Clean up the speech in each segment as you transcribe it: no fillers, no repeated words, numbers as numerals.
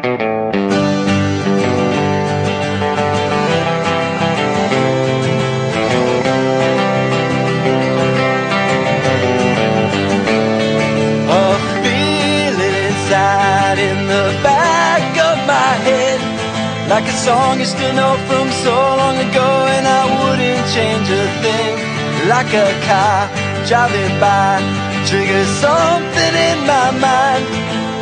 Like a song you still know from so long ago, and I wouldn't change a thing. Like a car driving by, triggers something in my mind.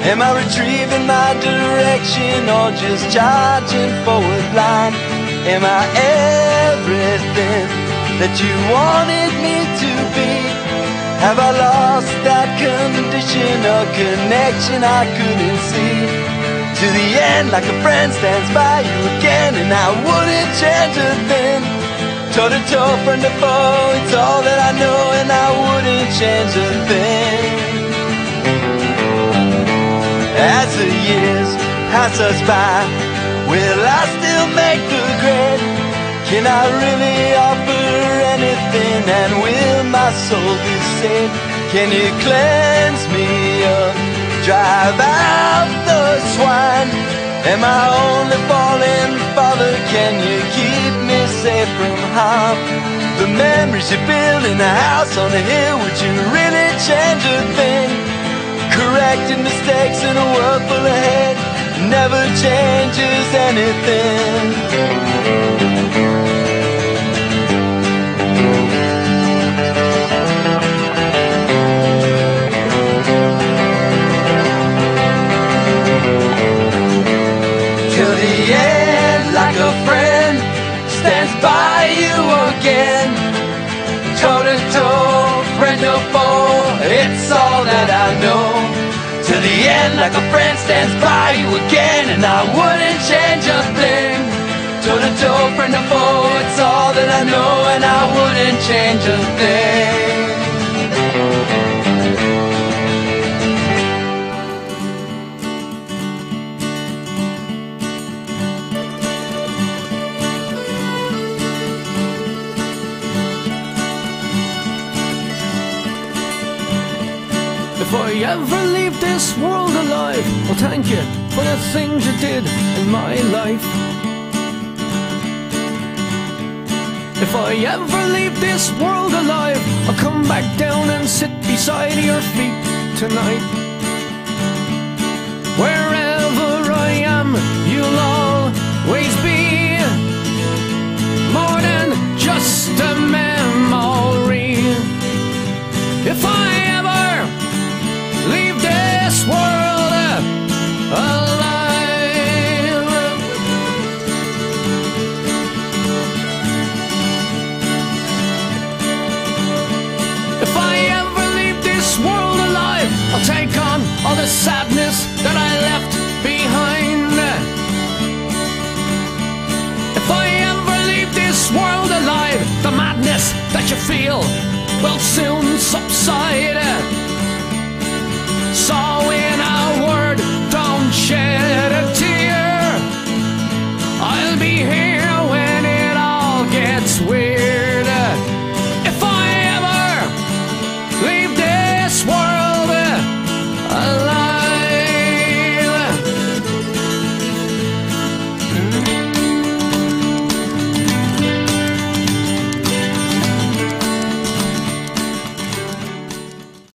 Am I retrieving my direction or just charging forward blind? Am I everything that you wanted me to be? Have I lost that condition or connection I couldn't see? To the end, like a friend stands by you again, and I wouldn't change a thing. Toe to toe, friend to foe, it's all that I know, and I wouldn't change a thing. As the years pass us by, will I still make the grade? Can I really offer anything, and will my soul be saved? Can you cleanse me up, drive out the swine? Am I only falling, Father? Can you keep me safe from harm? The memories you build in a house on a hill, would you really change a thing? Correcting mistakes in a world full of hate never changes anything. Like a friend stands by you again. Toe to toe, friend or foe, it's all that I know. To the end, like a friend stands by you again, and I wouldn't change a thing. Toe to toe, friend or foe, it's all that I know, and I wouldn't change a thing. If I ever leave this world alive, well, thank you for the things you did in my life. If I ever leave this world alive, I'll come back down and sit beside your feet tonight.